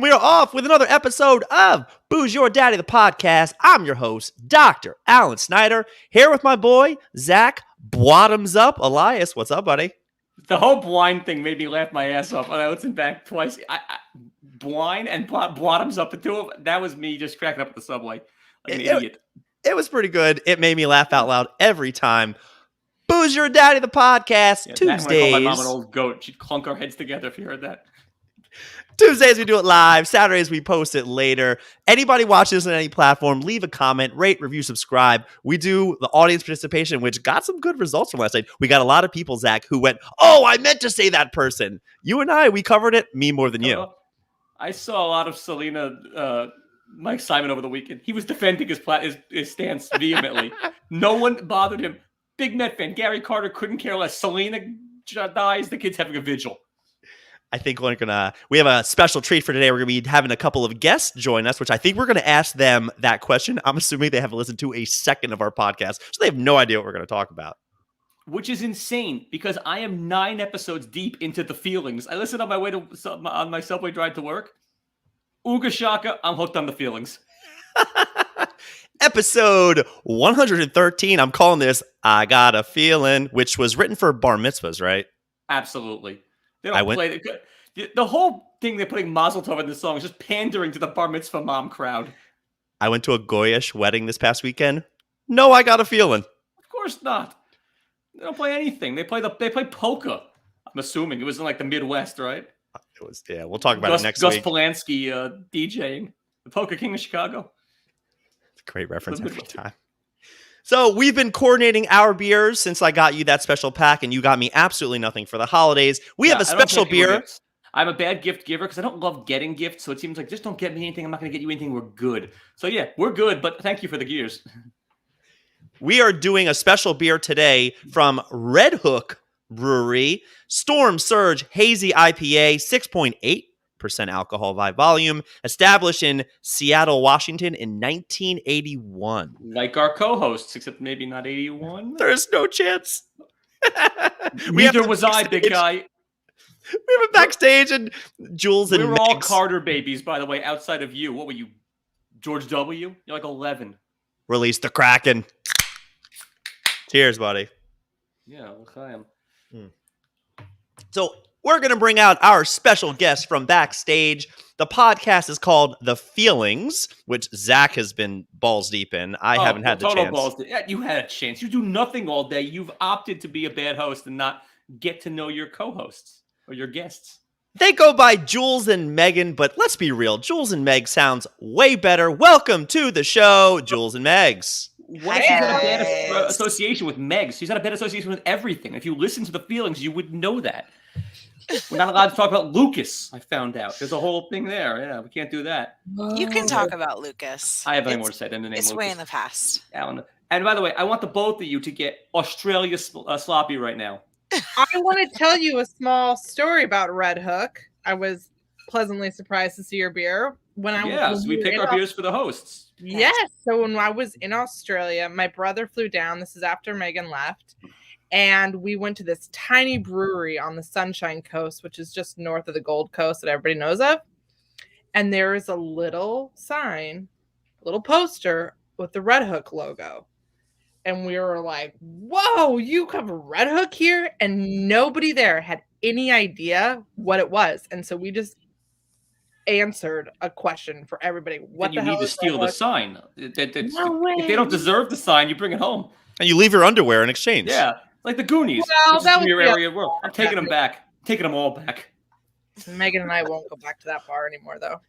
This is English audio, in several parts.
we're off with another episode of Booze Your Daddy, the podcast. I'm your host, Dr. Alan Snyder, here with my boy, Zach Bottoms Up. Elias, what's up, buddy? The whole blind thing made me laugh my ass off. I listened back twice. Blind and Bottoms Up, the two of that was me just cracking up at the subway like an idiot. It was pretty good. It made me laugh out loud every time. Booze Your Daddy, the podcast, Tuesdays. When I called my mom an old goat, she'd clunk our heads together if you heard that. Tuesdays we do it live. Saturdays we post it later. Anybody watching this on any platform, leave a comment, rate, review, subscribe. We do the audience participation, which got some good results from last night. We got a lot of people, Zach, who went, "Oh, I meant to say that person." You and I, we covered it. Me more than you. I saw a lot of Mike Simon over the weekend. He was defending his stance vehemently. No one bothered him. Big Met fan Gary Carter couldn't care less. Selena dies. The kid's having a vigil. I think we have a special treat for today. We're going to be having a couple of guests join us, which I think we're going to ask them that question. I'm assuming they haven't listened to a second of our podcast, so they have no idea what we're going to talk about. Which is insane because I am 9 episodes deep into the feelings. I listened on my way on my subway drive to work. Ooga shaka, I'm hooked on the feelings. Episode 113. I'm calling this "I Got a Feeling," which was written for bar mitzvahs, right? Absolutely. They don't play the whole thing. They're putting Mazel Tov in the song is just pandering to the bar mitzvah mom crowd. I went to a Goyish wedding this past weekend. No, I got a feeling. Of course not. They don't play anything. They play polka. I'm assuming it was in like the Midwest, right? It was. Yeah, we'll talk about it next week. Gus Polanski DJing the Polka King of Chicago. It's a great reference every time. So we've been coordinating our beers since I got you that special pack, and you got me absolutely nothing for the holidays. We have a special beer. I'm a bad gift giver because I don't love getting gifts, so it seems like just don't get me anything. I'm not going to get you anything. We're good. So yeah, we're good, but thank you for the gears. We are doing a special beer today from Red Hook Brewery, Storm Surge Hazy IPA, 6.8% alcohol by volume, established in Seattle, Washington in 1981. Like our co-hosts, except maybe not 81. There's no chance. Neither was I, big guy. We have a backstage and Jules and Megs. We're all Carter babies, by the way, outside of you. What were you, George W? You're like 11. Release the Kraken. Cheers, buddy. Yeah, l'chaim. So we're going to bring out our special guest from backstage. The podcast is called The Feelings, which Zach has been balls deep in. I haven't had the chance. Balls deep. Yeah, you had a chance. You do nothing all day. You've opted to be a bad host and not get to know your co-hosts or your guests. They go by Jules and Megan, but let's be real. Jules and Megs sounds way better. Welcome to the show, Jules and Megs. What if she's got a bad association with Megs? She's got a bad association with everything. If you listen to The Feelings, you would know that. We're not allowed to talk about Lucas, I found out. There's a whole thing there. Yeah, we can't do that. You can talk about Lucas. I have nothing more to say than the name It's Lucas. way in the past. Alan. And by the way, I want the both of you to get Australia sloppy right now. I want to tell you a small story about Red Hook. I was pleasantly surprised to see your beer. So we pick our beers for the hosts. Yes. So when I was in Australia, my brother flew down. This is after Megan left. And we went to this tiny brewery on the Sunshine Coast, which is just north of the Gold Coast that everybody knows of. And there is a little sign, a little poster with the Red Hook logo. And we were like, whoa, you have a Red Hook here? And nobody there had any idea what it was. And so we just answered a question for everybody. What you need to steal the sign. If they don't deserve the sign, you bring it home. And you leave your underwear in exchange. Yeah. Like the Goonies. Well, that was your area of work. I'm taking them back. Taking them all back. Megan and I won't go back to that bar anymore, though.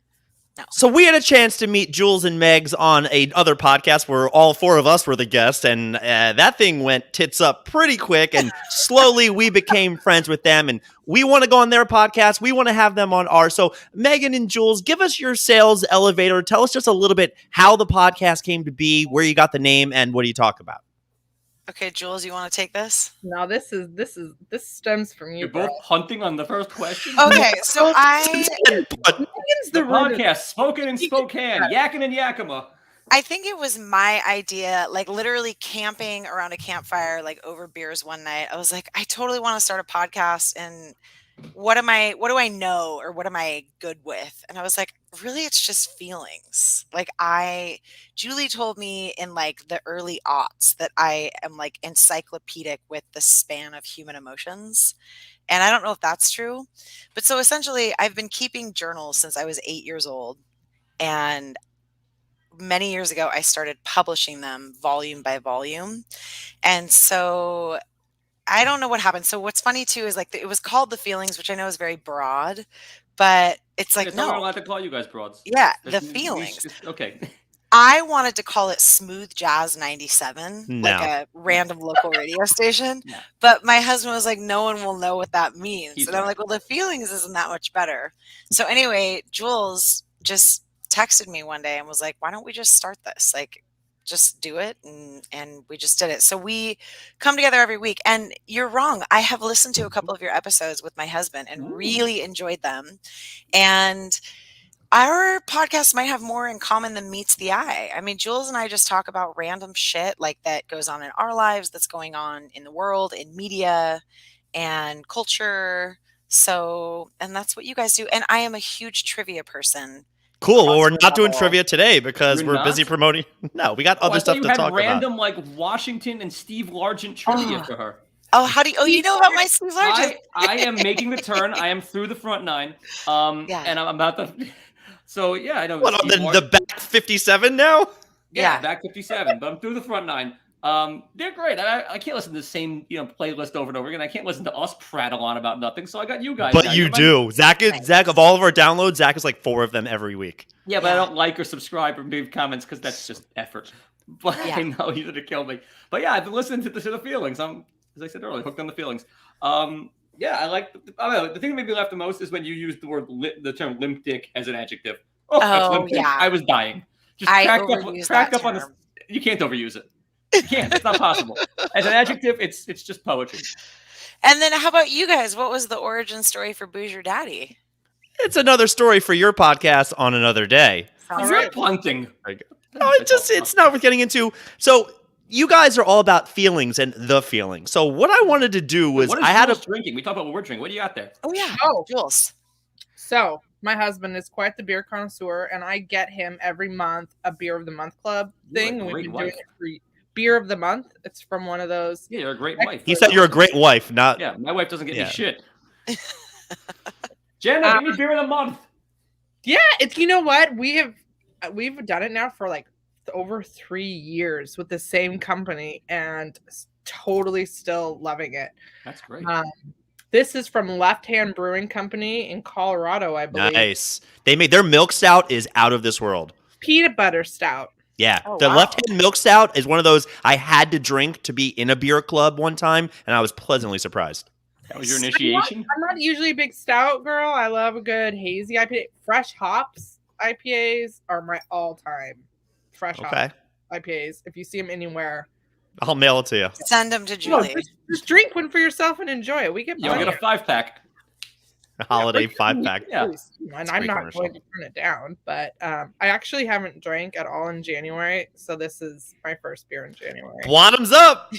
No. So we had a chance to meet Jules and Megs on another podcast where all 4 of us were the guests, and that thing went tits up pretty quick, and slowly we became friends with them, and we want to go on their podcast. We want to have them on ours. So Megan and Jules, give us your sales elevator. Tell us just a little bit how the podcast came to be, where you got the name, and what do you talk about? Okay, Jules, you want to take this? No, this stems from you. You're both punting on the first question. Okay, so the podcast, Spoken in Spokane, Yakin in Yakima. I think it was my idea, like literally camping around a campfire, like over beers one night. I was like, I totally want to start a podcast and what do I know or what am I good with? And I was like, really, it's just feelings. Like Julie told me in like the early aughts that I am like encyclopedic with the span of human emotions. And I don't know if that's true, but so essentially I've been keeping journals since I was 8 years old. And many years ago, I started publishing them volume by volume. And so I don't know what happened. So what's funny too is like it was called The Feelings, which I know is very broad, but it's like, It's not no, allowed to call you guys broads. yeah, The That's- Feelings. Okay. I wanted to call it Smooth Jazz 97, like No. a random local radio station. No. But my husband was like, no one will know what that means. He's And I'm right. like, well, The Feelings isn't that much better. So anyway, Jules just texted me one day and was like, why don't we just start this? Like, just do it. And we just did it. So we come together every week. And you're wrong. I have listened to a couple of your episodes with my husband and really enjoyed them. And our podcast might have more in common than meets the eye. I mean, Jules and I just talk about random shit like that goes on in our lives, that's going on in the world, in media and culture. So, and that's what you guys do. And I am a huge trivia person. Cool. Well, we're Crossword not doing level. trivia today because You're we're not? busy promoting. No, we got Oh, I other thought stuff you to had talk random about. like Washington and Steve Largent trivia Oh. for her. Oh, you know about my Steve Largent? I am making the turn. I am through the front nine. Yeah. And I'm about to. So yeah, I know. What, on Steve the Largent- back 57 now? Yeah, Yeah. back 57. But I'm through the front nine. They're great. I can't listen to the same playlist over and over again. I can't listen to us prattle on about nothing. So I got you guys. But now. you You're my- do. Zach, Nice. Zach, of all of our downloads, Zach is like 4 of them every week. Yeah, but I Yeah. don't like or subscribe or leave comments because that's just effort. But Yeah. I know he's gonna kill me. But yeah, I've been listening to the feelings. I'm, as I said earlier, hooked on the feelings. Yeah, I like. I don't know, the thing that made me laugh the most is when you used the term limp dick as an adjective. Oh, that's Oh, limp dick. yeah. I was dying. Just I cracked overuse up that on this. term. You can't overuse it. You can't. It's not possible. As an adjective, it's just poetry. And then how about you guys? What was the origin story for Booze Your Daddy? It's another story for your podcast on another day. Sounds You're good. punting. No, it's not worth getting into. So you guys are all about feelings and the feeling. So what I wanted to do was What is I had Jules drinking? We talked about what we're drinking. What do you got there? Oh yeah. Oh. Jules. So my husband is quite the beer connoisseur, and I get him every month a beer of the month club You're a thing. And we've great been wife. doing it for beer of the month. It's from one of those. Yeah, you're a great wife. He said you're a great wife, not Yeah, my wife doesn't get Yeah. me shit. Jenna, give me beer of the month. Yeah, it's you know what we've done it now for like over 3 years with the same company, and totally still loving it. That's great. This is from Left Hand Brewing Company in Colorado, I believe. nice. They made their milk stout is out of this world. Peanut butter stout. Yeah, Oh, the wow. Left Hand Milk Stout is one of those I had to drink to be in a beer club one time, and I was pleasantly surprised. That was your initiation. I'm not usually a big stout girl. I love a good hazy IPA. Fresh hops IPAs are my all-time fresh Okay, hop IPAs. If you see them anywhere, I'll mail it to you. Send them to no, Julie. just drink one for yourself and enjoy it. We get You'll get a 5-pack. A holiday 5-pack. Yeah. And a I'm great not commercial. going to turn it down, but I actually haven't drank at all in January, so this is my first beer in January. Bottoms up.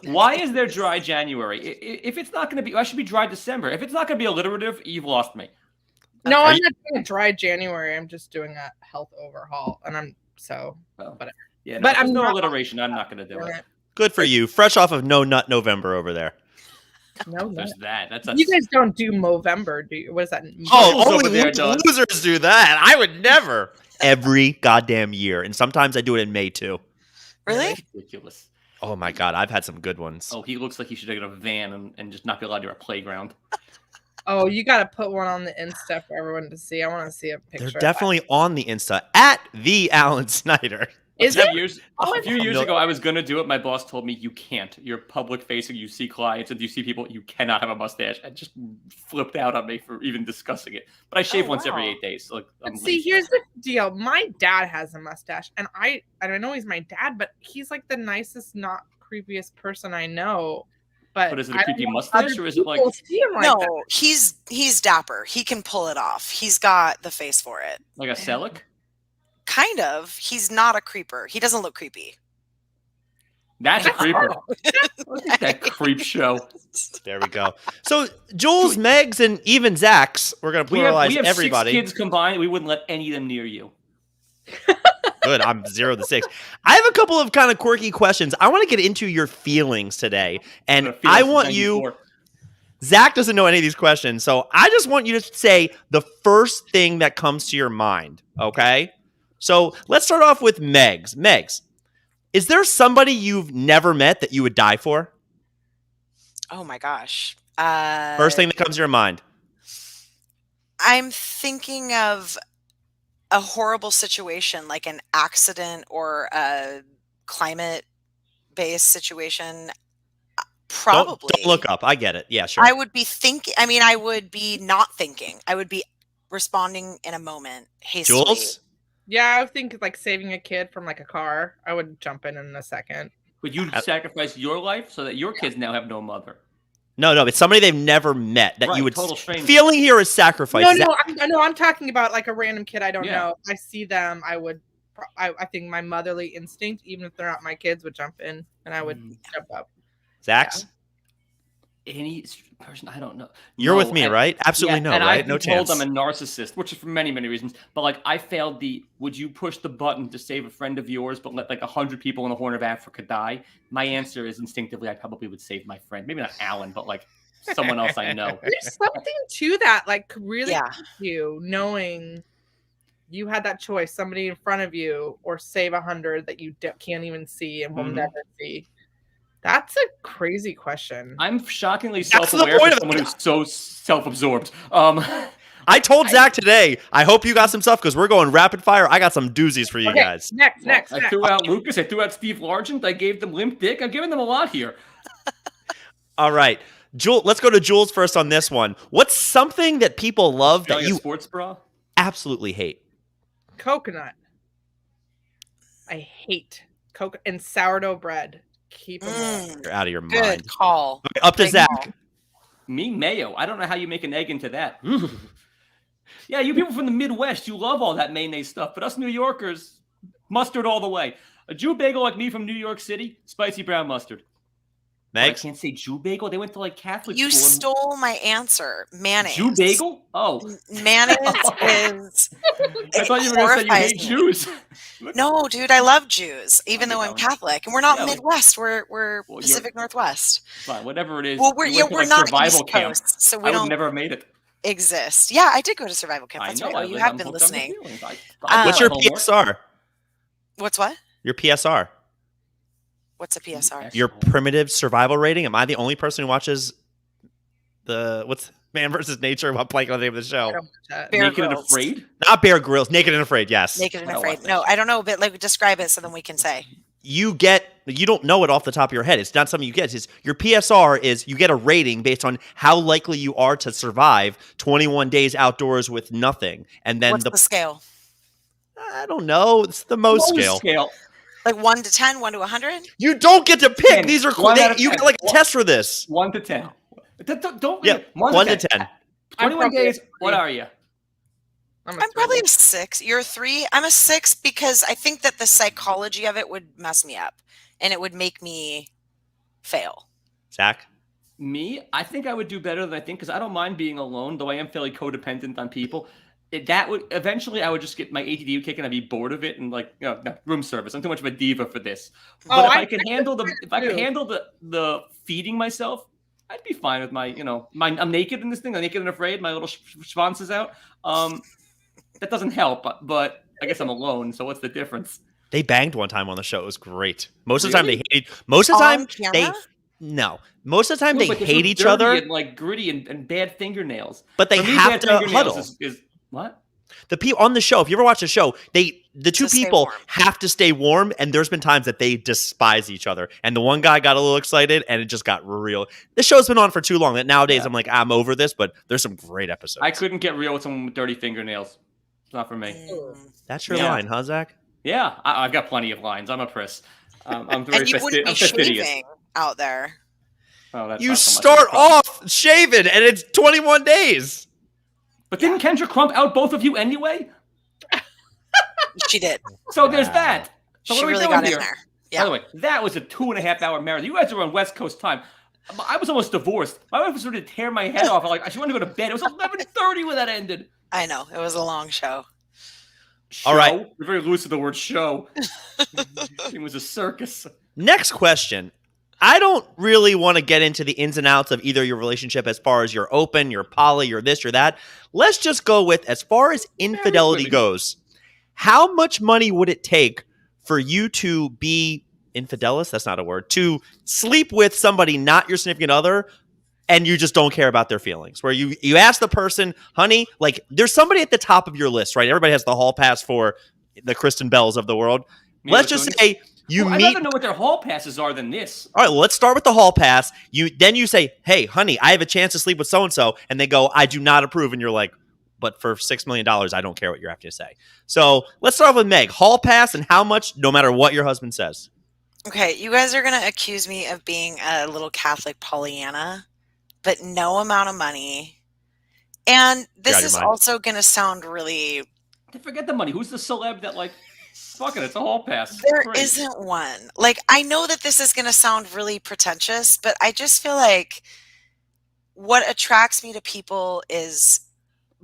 Why is there dry January? If it's not going to be, I should be dry December. If it's not going to be alliterative, you've lost me. No, Are I'm you- not doing a dry January. I'm just doing a health overhaul, and I'm so. Oh. Whatever. Yeah, no, But if there's I'm no not- alliteration. I'm not going to do it. Good for you. Fresh off of No Nut November over there. No, no. There's that. That's a You guys don't do Movember, do you? What is that? Oh, Jules over only there does. losers do that. I would never. Every goddamn year, and sometimes I do it in May too. Really? ridiculous. Oh my god, I've had some good ones. Oh, he looks like he should get a van and just not be allowed near a playground. Oh, you got to put one on the Insta for everyone to see. I want to see a picture. They're of that. definitely on the Insta at the Alan Snyder. Is a it? few years, Oh, a few years no. ago, I was going to do it. My boss told me, you can't. You're public facing. You see clients and you see people. You cannot have a mustache. I just flipped out on me for even discussing it. But I shave Oh, once every wow. 8 days. So, like, I'm But see, lazy. here's the deal. My dad has a mustache, and I know he's my dad, but he's like the nicest, not creepiest person I know. But But is it I a don't creepy know if mustache, other or is it like- people see him like No, that. he's dapper. He can pull it off. He's got the face for it. like a Selleck? Kind of. He's not a creeper. He doesn't look creepy. That's a creeper. Look at that creep show. There we go. So Jules, Megs, and even Zach's, we're going to pluralize we have everybody. 6 kids combined. We wouldn't let any of them near you. Good. I'm 0 to 6. I have a couple of kind of quirky questions. I want to get into your feelings today. And I want you, Zach doesn't know any of these questions. So I just want you to say the first thing that comes to your mind. Okay. So let's start off with Megs. Megs, is there somebody you've never met that you would die for? Oh my gosh. First thing that comes to your mind. I'm thinking of a horrible situation, like an accident or a climate-based situation. Probably. Don't look up. I get it. Yeah, sure. I would be thinking. I mean, I would be not thinking. I would be responding in a moment, hastily. Jules? Yeah, I would think like saving a kid from like a car. I would jump in a second. Would you sacrifice your life so that your kids now have no mother? No, it's somebody they've never met that you would. Total stranger. Feeling here is sacrifice. No, I'm talking about like a random kid I don't know. If I see them, I would. I think my motherly instinct, even if they're not my kids, would jump in and I would jump up. Zach's? Any person I don't know. You're with me, right? Absolutely no, and right? I've No been told chance. I'm a narcissist, which is for many, many reasons. But like, I failed the. Would you push the button to save a friend of yours, but let like 100 people in the Horn of Africa die? My answer is instinctively, I probably would save my friend. Maybe not Alan, but like someone else I know. There's something to that, like really you knowing you had that choice, somebody in front of you, or save 100 that you can't even see and will never see. That's a crazy question. I'm shockingly self-aware for someone who's so self-absorbed. I told Zach today, I hope you got some stuff because we're going rapid fire. I got some doozies for you guys. Next. I threw out Lucas. I threw out Steve Largent. I gave them Limp Dick. I'm giving them a lot here. All right. Jules, let's go to Jules first on this one. What's something that people love that you sports bra? Absolutely hate? Coconut. I hate coconut and sourdough bread. Keep them You're out of your mind. Good call. Okay, up to Zach. Call. Me, mayo. I don't know how you make an egg into that. Yeah, you people from the Midwest, you love all that mayonnaise stuff. But us New Yorkers, mustard all the way. A Jew bagel like me from New York City, spicy brown mustard. Megs? I can't say Jew bagel. They went to like Catholic You school. stole my answer. Mayonnaise. Jew bagel? Oh. Mayonnaise is. I thought you were going to say you hate Jews. No, dude, I love Jews, even though I'm Catholic. And we're not Yeah, Midwest. We're Pacific Northwest. Fine, whatever it is. Well, we're not survival East camp. Coast, so we I would don't never have made it. exist. Yeah, I did go to survival camp. That's right. Oh, you have been listening. What's your PSR? What's what? Your PSR. What's a PSR? Your primitive survival rating? Am I the only person who watches what's Man versus Nature? What blank on the name of the show? Naked and Afraid? Not Bear Grylls. Naked and Afraid, yes. Naked and Afraid. No, I don't know, but like describe it so then we can say. You don't know it off the top of your head. It's not something you get. It's your PSR is you get a rating based on how likely you are to survive 21 days outdoors with nothing. And then what's the scale? I don't know. It's the most scale. Like 1 to 10, 1 to 100? You don't get to pick. 10. These are you get like a test for this. 1 to 10. Don't. Yeah, 1 to 10. 21 days. What are you? I'm probably a 6. You're a 3. I'm a 6 because I think that the psychology of it would mess me up and it would make me fail. Zach? Me? I think I would do better than I think because I don't mind being alone, though I am fairly codependent on people. That would eventually I would just get my ADD kick and I'd be bored of it and like no, room service. I'm too much of a diva for this. But if I could handle the feeding myself, I'd be fine with my I'm naked in this thing. I'm naked and afraid. My little schwanz is out. That doesn't help, but I guess I'm alone. So what's the difference? They banged one time on the show. It was great. Most of the time they hated. Most of the time Most of the time they hate each other. And, like gritty and bad fingernails. But they have to huddle. Is what? The people on the show, if you ever watch the show, the two people have to stay warm, and there's been times that they despise each other. And the one guy got a little excited, and it just got real. This show's been on for too long that nowadays I'm like, I'm over this, but there's some great episodes. I couldn't get real with someone with dirty fingernails. It's not for me. That's your line, huh, Zach? Yeah, I've got plenty of lines. I'm a priss. I'm very and you wouldn't be shaving out there. Oh, you start off shaving, and it's 21 days. But didn't Kendra Crump out both of you anyway? She did. So there's that. So she really got in there. By the way, that was a 2.5-hour marathon. You guys were on West Coast time. I was almost divorced. My wife was ready to tear my head off. She wanted to go to bed. It was 11:30 when that ended. I know. It was a long show. All right. You're very loose with the word show. It was a circus. Next question. I don't really want to get into the ins and outs of either your relationship as far as you're open, you're poly, you're this, you're that. Let's just go with, as far as infidelity goes, how much money would it take for you to be infidelis? That's not a word. To sleep with somebody not your significant other, and you just don't care about their feelings. Where you ask the person, honey, like there's somebody at the top of your list, right? Everybody has the hall pass for the Kristen Bells of the world. Let's just say you meet. I'd rather know what their hall passes are than this. All right, well, let's start with the hall pass. Then you say, hey, honey, I have a chance to sleep with so-and-so. And they go, I do not approve. And you're like, but for $6 million, I don't care what you're having to say. So let's start with Meg. Hall pass and how much, no matter what your husband says. Okay, you guys are going to accuse me of being a little Catholic Pollyanna, but no amount of money. And this is also going to sound really... Forget the money. Who's the celeb that, fuck it, it's a hall pass. There isn't one. I know that this is going to sound really pretentious, but I just feel like what attracts me to people is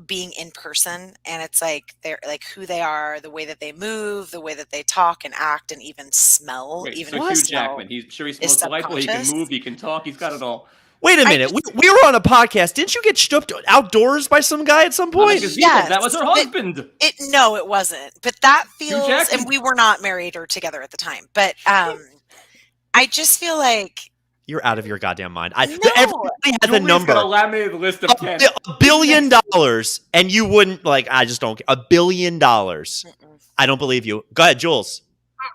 being in person, and it's they're who they are, the way that they move, the way that they talk and act and even smell. Wait, even so Hugh Jackman, he smokes delightfully, he can move, he can talk, he's got it all. Wait a minute, we were on a podcast. Didn't you get stooped outdoors by some guy at some point? Yes, that was her husband. No, it wasn't. But that feels, and we were not married or together at the time. But I just feel like you're out of your goddamn mind. No. Everybody has a number. Got a laminated list of 10. $1 billion, and you wouldn't I just don't. $1 billion. I don't believe you. Go ahead, Jules.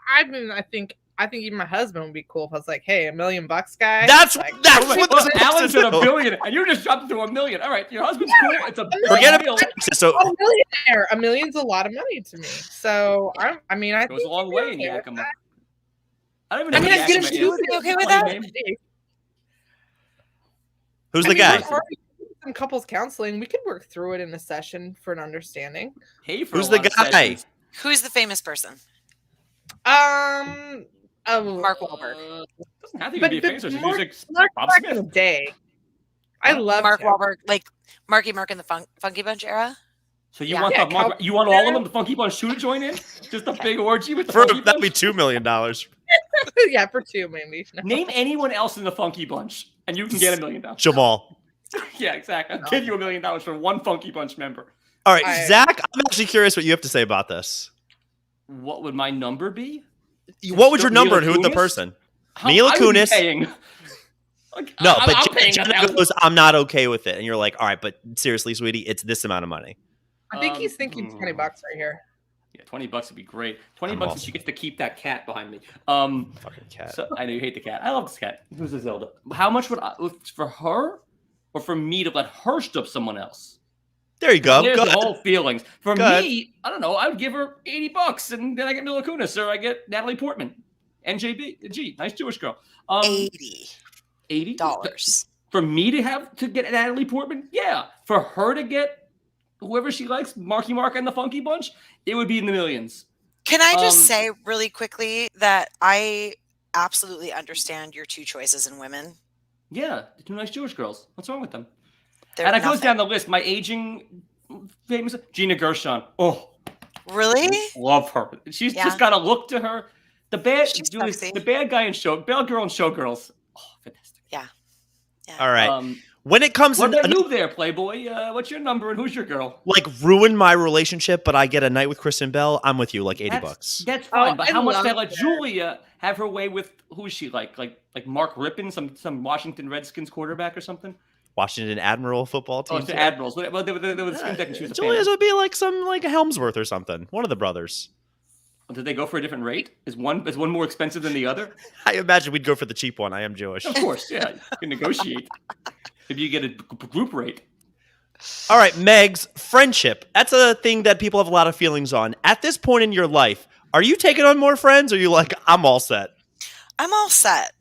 I mean, I think even my husband would be cool if I was like, "Hey, $1 million, guy." That's what Alan said. $1 billion, and you just dropped to $1 million. All right, your husband's cool. It's a forget about it. So a millionaire. $1 million's a lot of money to me. So I think it goes a long way in Yakima. I don't even know. I mean, you okay with that? Who's the guy? Some couples counseling, we could work through it in a session for an understanding. Who's the guy? Who's the famous person? Mark Wahlberg. Doesn't have to be famous. Mark back in the day. I love Mark Wahlberg, Marky Mark in the Funky Bunch era. So you want you want all of them, the Funky Bunch to join in? Just a big orgy with the Funky Bunch? That'd be $2 million. Yeah, for 2 maybe. No. Name anyone else in the Funky Bunch, and you can get $1 million. Jamal. Yeah, exactly. I'll give you $1 million for one Funky Bunch member. All right, Zach, I'm actually curious what you have to say about this. What would my number be? What would your number and who's the person? Mila Kunis. No, but Jenna goes, I'm not okay with it. And you're like, all right, but seriously, sweetie, it's this amount of money. I think he's thinking $20 right here. Yeah, $20 would be great. $20 and she gets to keep that cat behind me. Fucking cat. So, I know you hate the cat. I love this cat. Who's a Zelda? How much would I, for her or for me to let her stoop someone else? There you go. There's the whole feelings. For me, I don't know. I would give her $80 and then I get Mila Kunis or I get Natalie Portman. NJB. Nice Jewish girl. $80? For me to get Natalie Portman? Yeah. For her to get whoever she likes, Marky Mark and the Funky Bunch, it would be in the millions. Can I just say really quickly that I absolutely understand your two choices in women? Yeah, the two nice Jewish girls. What's wrong with them? And it goes down the list. My aging famous Gina Gershon. Oh, really? Love her. She's just got a look to her. The bad guy in bad girl in Showgirls. Oh, fantastic. Yeah. All right. When it comes to you there, Playboy, what's your number and who's your girl? Ruin my relationship, but I get a night with Kristen Bell. I'm with you, $80. That's fine. But how much did I let Julia have her way with? Who is she like Mark Rippon, some Washington Redskins quarterback or something? Washington Admiral football team. Oh, it's the Admirals. Well, they would seem like she was Julia's would be like some Helmsworth or something. One of the brothers. Did they go for a different rate? Is one more expensive than the other? I imagine we'd go for the cheap one. I am Jewish. Of course, yeah. You can negotiate. If you get a group rate. All right, Megs Friendship. That's a thing that people have a lot of feelings on. At this point in your life, are you taking on more friends, or are you like, I'm all set? I'm all set.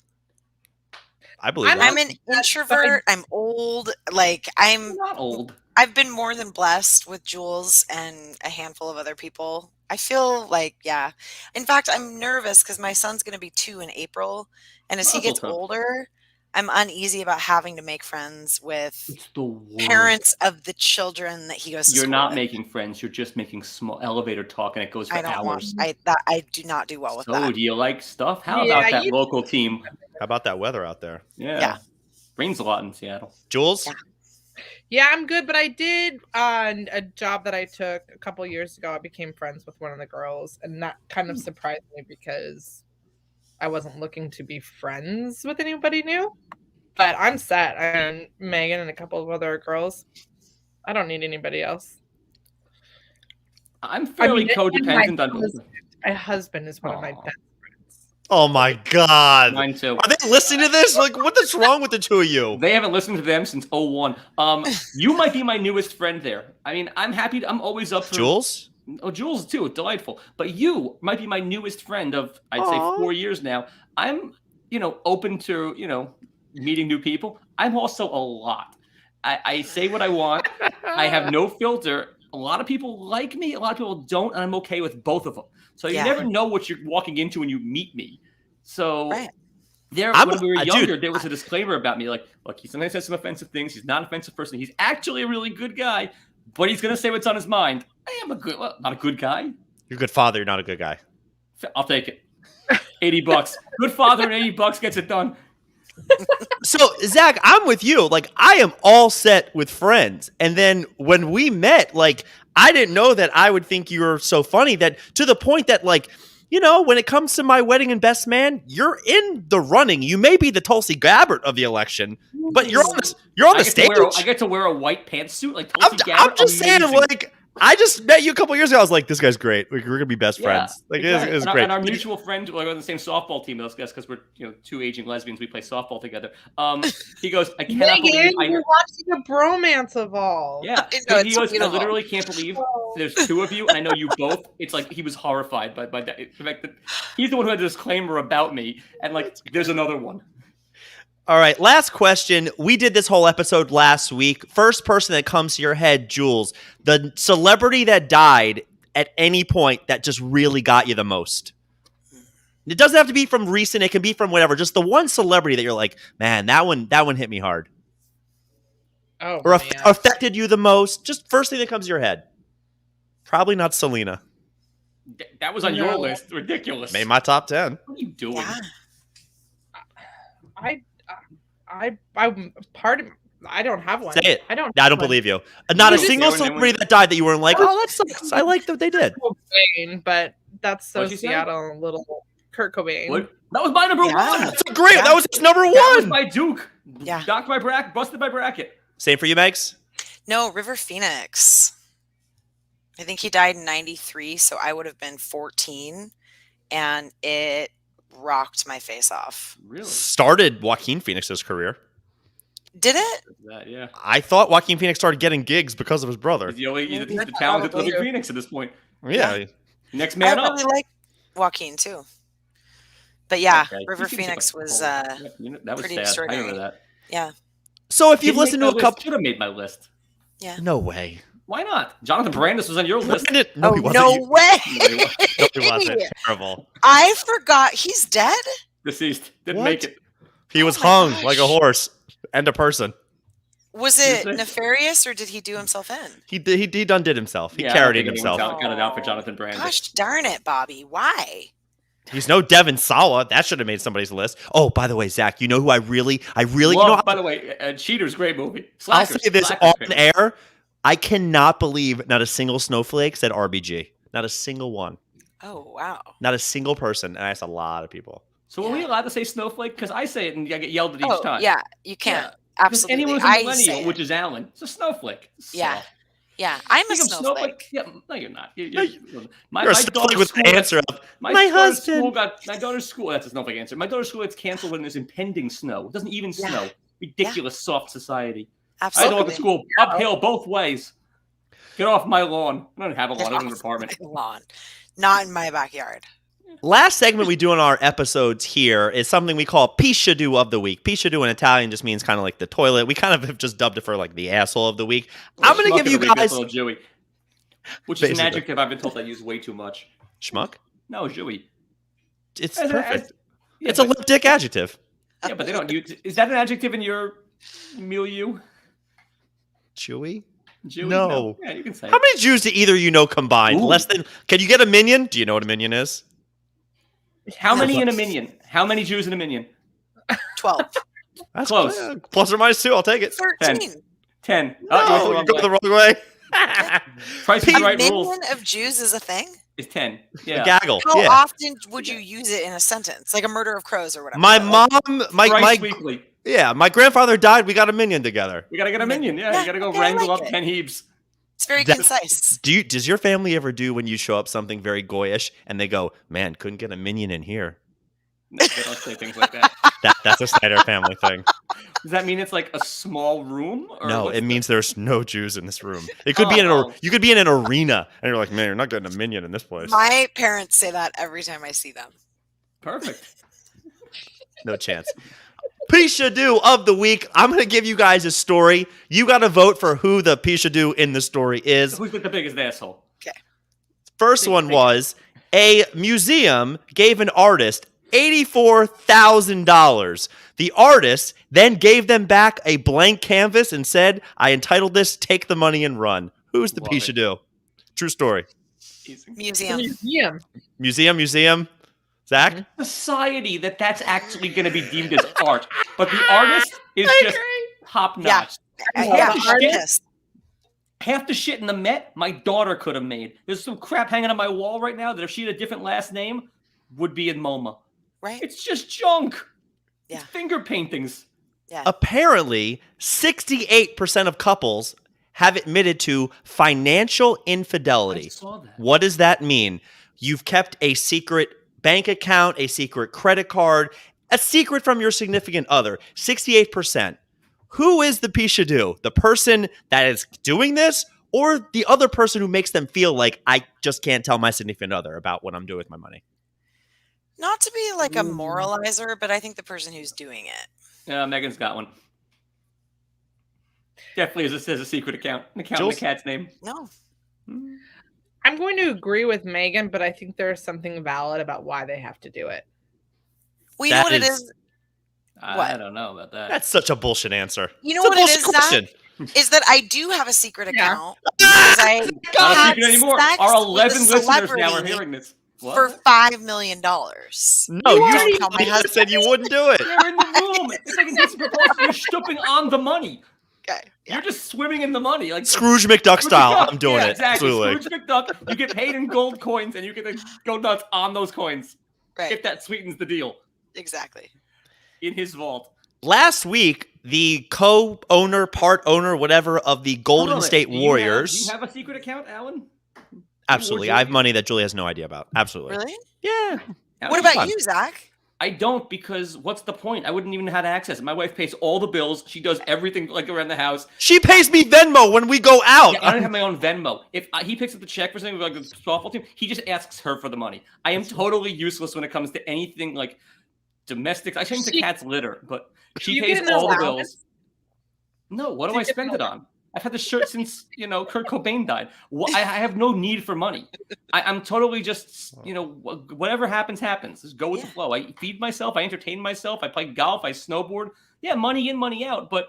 I believe I'm an introvert. I'm old. I'm not old. I've been more than blessed with Jules and a handful of other people. I feel like, yeah. In fact, I'm nervous because my son's going to be 2 in April. And as he Mazel gets tov. older, I'm uneasy about having to make friends with It's the worst. parents of the children that he goes to You're school not with. making friends. You're just making small elevator talk, and it goes for I don't want. hours. I do not do well with So, that. do you like stuff? How Yeah, about that you- local team? How about that weather out there? Yeah. Rains a lot in Seattle. Jules? Yeah. Yeah, I'm good, but I did a job that I took a couple years ago. I became friends with one of the girls, and that kind of surprised me because I wasn't looking to be friends with anybody new. But I'm set. And Megan and a couple of other girls. I don't need anybody else. I'm fairly codependent on both. My husband is one of my Aw. best friends. Oh my God. Mine too. Are they listening to this? Like, what is wrong with the two of you? They haven't listened to them since 01. You might be my newest friend there. I mean, I'm happy. I'm always up for Jules? Oh, Jules too, delightful. But you might be my newest friend of, I'd say, Aw. 4 years now. I'm, open to, meeting new people. I'm also a lot. I say what I want. I have no filter. A lot of people like me. A lot of people don't, and I'm okay with both of them. So you Yeah. never know what you're walking into when you meet me. So Right. when we were dude, younger, there was a disclaimer about me, like, look, he sometimes says some offensive things. He's not an offensive person. He's actually a really good guy, but he's going to say what's on his mind. I am not a good guy. You're a good father. You're not a good guy. I'll take it. $80. Good father and $80 gets it done. So, Zach, I'm with you. Like, I am all set with friends. And then when we met, like, I didn't know that I would think you were so funny that to the point that, like, when it comes to my wedding and best man, you're in the running. You may be the Tulsi Gabbard of the election, but you're on the stage. I get to wear a white pantsuit like I'm Tulsi Gabbard. just saying, Amazing. like, I just met you a couple years ago. I was like, this guy's great. Like, we're gonna be best friends. Like, exactly. it's and great. And our mutual friend, we're on the same softball team, those guys, because we're two aging lesbians. We play softball together. He goes, I cannot Megan, believe you're watching a bromance evolve. Yeah, No, he it's goes, I beautiful. literally can't believe there's two of you, and I know you both. It's like he was horrified by that. The fact that he's the one who had a disclaimer about me, and like there's another one. All right, last question. We did this whole episode last week. First person that comes to your head, Jules, the celebrity that died at any point that just really got you the most. It doesn't have to be from recent. It can be from whatever. Just the one celebrity that you're like, man, that one hit me hard. Oh, Or man. affected you the most. Just first thing that comes to your head. Probably not Selena. That was on your No. list. Ridiculous. Made my top 10. What are you doing? Yeah. I don't have one. Say it. I don't. I don't have one. believe you. Not a You single just- celebrity that died that you weren't like, oh, that sucks. I like what they did. Cobain, but that's so What'd you say? Seattle. Little Kurt Cobain. What? That was my number Yeah. one. That's great. Yeah. That was his number That was one. my Duke. Yeah. Knocked my bracket. Busted my bracket. Same for you, Megs? No, River Phoenix. I think he died in 93, so I would have been 14, and it rocked my face off. Really? Started Joaquin Phoenix's career. Did it? That, yeah. I thought Joaquin Phoenix started getting gigs because of his brother. He's the Maybe. talented Probably. living Phoenix at this point. Yeah. Next I man up. really like Joaquin too. But yeah, Okay. River He seems Phoenix like a- was that was pretty sad. I extraordinary. remember that. yeah. So if you've listened to a couple, Should have made my list. no way. Why not? Jonathan Brandis was on your list. No, he Oh wasn't. no You- way! No, he wasn't. No, he wasn't. Terrible. I forgot he's dead. Deceased. Didn't What? make it. He was Oh my hung gosh. like a horse and a person. Was Is it it? nefarious or did he do himself in? He undid himself. He Yeah, I carried don't it think anyone's himself. Got it out for Jonathan Brandis. Gosh darn it, Bobby! Why? He's no Devin Sawa. That should have made somebody's list. Oh, by the way, Zach, you know who I really, Love, by the way, Cheaters, great movie. I'll Slackers, say this Slackers, on great. air. I cannot believe not a single snowflake said RBG. Not a single one. Oh wow! Not a single person. And I asked a lot of people. So are we allowed to say snowflake? Because I say it and I get yelled at each Oh time. yeah, you can't. Yeah. Because Absolutely. anyone who's a I millennial, say which it. is Alan, it's a snowflake. Yeah. Soft. Yeah, I'm a Think of snowflake. Yeah, no, you're not. No, My You're a daughter's snowflake with school an got- answer of My my daughter's husband. my daughter's school. That's a snowflake answer. My daughter's school gets canceled when there's impending snow. It doesn't even Yeah. snow. Ridiculous soft society. I Absolutely. dog at school uphill both ways. Get off my lawn. I don't have a lawn. I live in an apartment. Lawn, not in my backyard. Last segment we do on our episodes here is something we call Piscia do of the week. Piscia do in Italian just means kind of like the toilet. We kind of have just dubbed it for like the asshole of the week. I'm going to give you guys... Jewy, which is an adjective I've been told I use way too much. Schmuck? No, Jewy. It's perfect. It's a lip dick adjective. Yeah, but they don't use... Is that an adjective in your milieu? Chewy? Jewy? No. Yeah, you can say How many Jews do either you know combined? Ooh. Less than... Can you get a minion? Do you know what a minion is? How many in a minion? How many Jews in a minion? 12. That's close. Plus or minus 2, I'll take it. 13. 10. Oh, you go the wrong way. Price is right minion rules of Jews is a thing? is 10. Yeah. A gaggle. How yeah. often would you use it in a sentence? Like a murder of crows or whatever? My mom... Price weekly. Yeah, my grandfather died. We got a minion together. We got to get a minion. Yeah, you got to go okay, wrangle I like up it. 10 heaps. It's very concise. Does your family ever do when you show up something very goyish and they go, man, couldn't get a minion in here? No, they don't say things like that. That's a Snyder family thing. Does that mean it's like a small room? Or No, what's it the- means there's no Jews in this room. It could be you could be in an arena and you're like, man, you're not getting a minion in this place. My parents say that every time I see them. Perfect. No chance. Piscia do of the week. I'm going to give you guys a story. You got to vote for who the Piscia do in the story is. Who's the biggest asshole? First one was a museum gave an artist $84,000. The artist then gave them back a blank canvas and said, I entitled this, Take the Money and Run. Who's the Love Piscia it. do? True story. Museum. Museum. Zach? Society that's actually going to be deemed as art, but the artist is just top notch. Yeah, artist. Half the shit in the Met, my daughter could have made. There's some crap hanging on my wall right now that if she had a different last name, would be in MoMA. Right? It's just junk. Yeah. It's finger paintings. Yeah. Apparently, 68% of couples have admitted to financial infidelity. I saw that. What does that mean? You've kept a secret bank account, a secret credit card, a secret from your significant other. 68%. Who is the Piscia do? The person that is doing this or the other person who makes them feel like I just can't tell my significant other about what I'm doing with my money? Not to be like a moralizer, but I think the person who's doing it. Megan's got one. Definitely as it says a secret account. An account Jules? in the cat's name. No. I'm going to agree with Megan, but I think there's something valid about why they have to do it. Well, you know what it is? I What? don't know about that. That's such a bullshit answer. You know It's a what it bullshit is, question. Zach? Is that I do have a secret Yeah. account because I Not a had secret anymore. sex Our with a 11 listeners now are celebrity hearing this. What? for $5 million. No, Don't you tell my husband. said you wouldn't do it. You're in the room. It's like indecent proposal. You're stooping on the money. Okay. Yeah. You're just swimming in the money. Like Scrooge McDuck style. McDuck. I'm doing Yeah, it. Exactly. Absolutely. Scrooge McDuck. You get paid in gold coins and you get to go nuts on those coins. Right. If that sweetens the deal. Exactly. In his vault. Last week, the co-owner, part owner, whatever, of the Golden Hold on a State minute. Do you Warriors. have a secret account, Alan? Absolutely. I have money that Julie has no idea about. Absolutely. Really? Yeah. What about you, Zach? I don't, because what's the point? I wouldn't even know how to access it. My wife pays all the bills. She does everything like around the house. She pays me Venmo when we go out. Yeah, I don't have my own Venmo. If he picks up the check for something like the softball team, he just asks her for the money. I am totally useless when it comes to anything like domestic. I change the cat's litter, but she You pays get an all the allowance? bills. No, what do Do you I get spend an it on? I've had this shirt since, Kurt Cobain died. I have no need for money. I'm totally just, whatever happens, happens. Just go with the flow. I feed myself. I entertain myself. I play golf. I snowboard. Yeah, money in, money out. But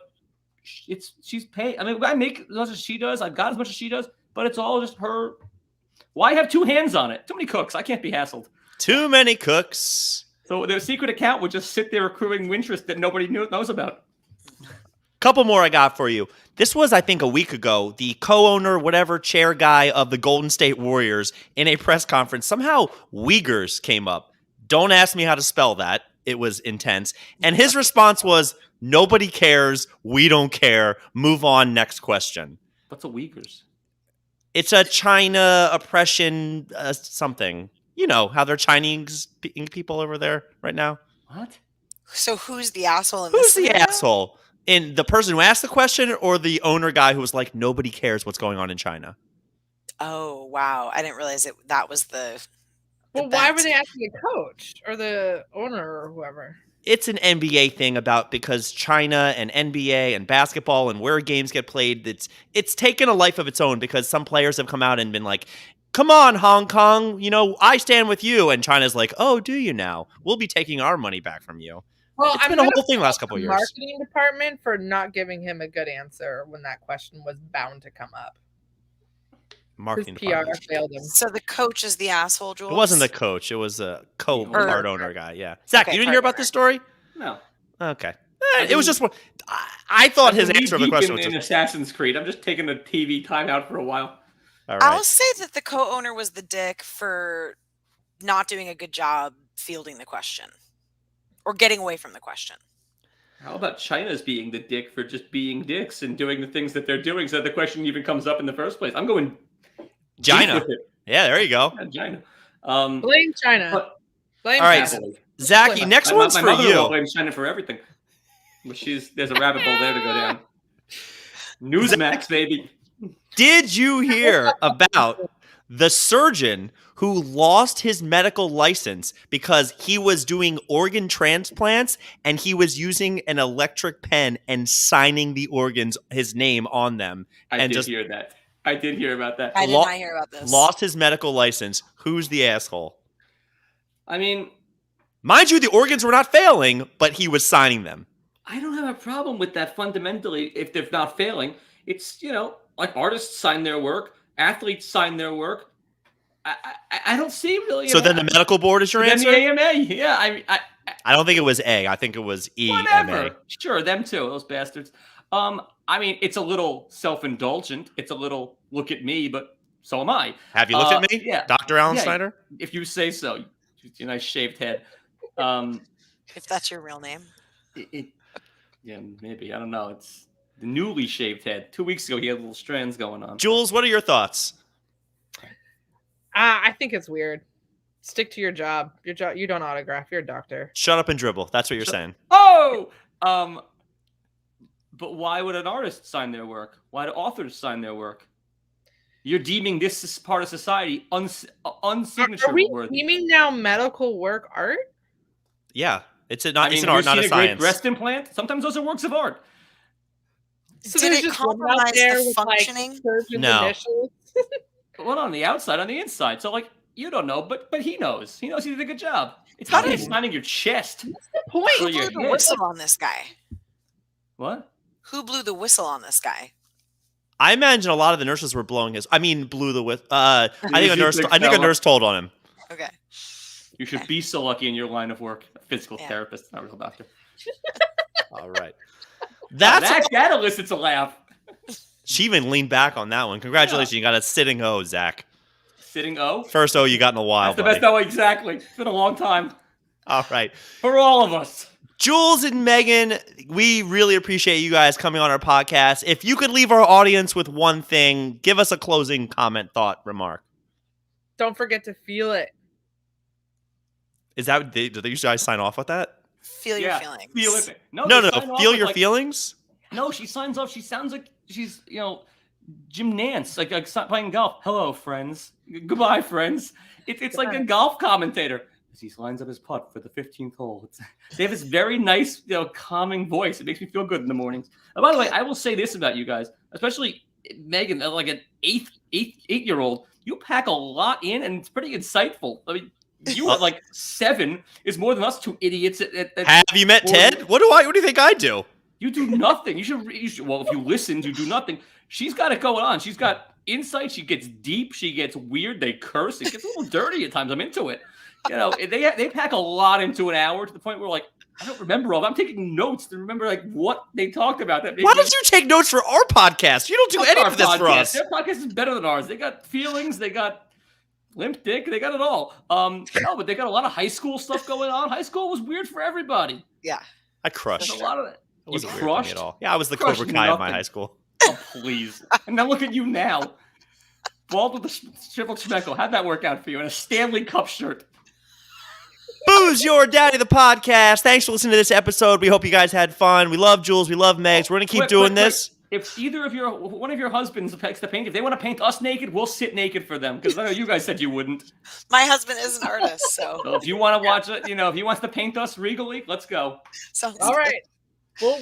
she's paid. I mean, I make as much as she does. I've got as much as she does. But it's all just her. Why have two hands on it? Too many cooks. I can't be hassled. Too many cooks. So their secret account would just sit there accruing interest that nobody knows about. Couple more I got for you. This was, I think, a week ago. The co-owner, whatever, chair guy of the Golden State Warriors in a press conference. Somehow Uyghurs came up. Don't ask me how to spell that. It was intense. And his response was, nobody cares. We don't care. Move on. Next question. What's a Uyghurs? It's a China oppression something. You know how they're Chinese people over there right now? What? So who's the asshole in Who's this the scenario? asshole? In the person who asked the question or the owner guy who was like, nobody cares what's going on in China? Oh, wow. I didn't realize that was the Well, why were they asking the coach or the owner or whoever? It's an NBA thing about because China and NBA and basketball and where games get played, it's taken a life of its own because some players have come out and been like, come on, Hong Kong, I stand with you. And China's like, oh, do you now? We'll be taking our money back from you. Well, it's been a whole thing last couple of years. Marketing department for not giving him a good answer when that question was bound to come up. Marketing PR department. failed him. So the coach is the asshole, Jules? It wasn't the coach. It was a co-part owner guy. Yeah. Zach, Okay, you didn't hear about this story? No. Okay. It was just one. I thought his answer to the question was in just... Assassin's Creed. I'm just taking a TV timeout for a while. All right. I'll say that the co-owner was the dick for not doing a good job fielding the question or getting away from the question. How about China's being the dick for just being dicks and doing the things that they're doing so that the question even comes up in the first place? I'm going China. with it. Yeah, there you go. Yeah, China. Blame China. But, Blame all right, China. Zachy, next one's my for mother-in-law you. blames China for everything. But there's a rabbit hole there to go down. Newsmax, baby. Did you hear about the surgeon who lost his medical license because he was doing organ transplants and he was using an electric pen and signing the organs, his name on them? I did hear that. I did hear about that. I did not hear about this. Lost his medical license. Who's the asshole? I mean, mind you, the organs were not failing, but he was signing them. I don't have a problem with that fundamentally if they're not failing. It's, like artists sign their work, athletes sign their work. I don't see really. So then the medical board is your answer? The AMA, yeah. I don't think it was A. I think it was EMA. Whatever. Sure, them too, those bastards. I mean, it's a little self-indulgent. It's a little look at me, but so am I. Have you looked at me? Yeah. Dr. Alan Snyder? If you say so. Your nice shaved head. If that's your real name. Yeah, maybe. I don't know. It's the newly shaved head. 2 weeks ago, he had little strands going on. Jules, what are your thoughts? I think it's weird. Stick to your job. Your job. You don't autograph. You're a doctor. Shut up and dribble. That's what you're saying. Oh! But why would an artist sign their work? Why do authors sign their work? You're deeming this part of society unsignature Are we worthy. deeming now medical work art? Yeah. It's an Have art, not you a seen science. Great breast implant? Sometimes those are works of art. So Did there's it just one out compromise there the with, functioning? surgeon's No. initials? Well, on the outside, on the inside. So, you don't know, but he knows. He knows he did a good job. It's How not did- he's signing your chest. What's the point? For Who your blew the head. whistle on this guy? What? Who blew the whistle on this guy? I imagine a lot of the nurses were blew the whistle. I think a Easy nurse. big I think a fella. nurse told on him. Okay. You should be so lucky in your line of work. A physical Yeah. therapist, not a real doctor. All right. That's that elicits a laugh. she even leaned back on that one. Congratulations, you got a sitting O, Zach. Sitting O. First O you got in a while. That's the buddy. best O, exactly. It's been a long time. All right. For all of us. Jules and Megan, we really appreciate you guys coming on our podcast. If you could leave our audience with one thing, give us a closing comment, thought, remark. Don't forget to feel it. Is that do you guys sign off with that? Feel your feelings. Feel it. No. they sign off Feel with, your feelings. No, she signs off. She sounds like she's, Jim Nance, like playing golf. Hello, friends. Goodbye, friends. It's like a golf commentator. As he lines up his putt for the 15th hole. They have this very nice, calming voice. It makes me feel good in the mornings. And by the way, I will say this about you guys, especially Megan, like an eight-year-old. You pack a lot in, and it's pretty insightful. I mean, you at like 7 is more than us two idiots. Have you met Ted? What do you think I do? You do nothing. You should. Well, if you listened, you do nothing. She's got it going on. She's got insight. She gets deep. She gets weird. They curse. It gets a little dirty at times. I'm into it. They pack a lot into an hour to the point where I don't remember all. I'm taking notes to remember what they talked about. Why don't you take notes for our podcast? You don't do any of this for us. Their podcast is better than ours. They got feelings. They got limp dick. They got it all. No, but they got a lot of high school stuff going on. High school was weird for everybody. Yeah. I crushed. There's a lot of that. It wasn't You weird for me crushed? at all. Yeah, I was the Crushed Cobra Kai of my nothing. high school. Oh, please. And now look at you now. Bald with the triple schmeckle. How'd that work out for you? In a Stanley Cup shirt. Booze Your Daddy, the podcast. Thanks for listening to this episode. We hope you guys had fun. We love Jules. We love Megs. We're going to keep doing this. if one of your husbands likes to paint, if they want to paint us naked, we'll sit naked for them because I know you guys said you wouldn't. My husband is an artist, so So if you want to watch it, if he wants to paint us regally, let's go. sounds All right. We'll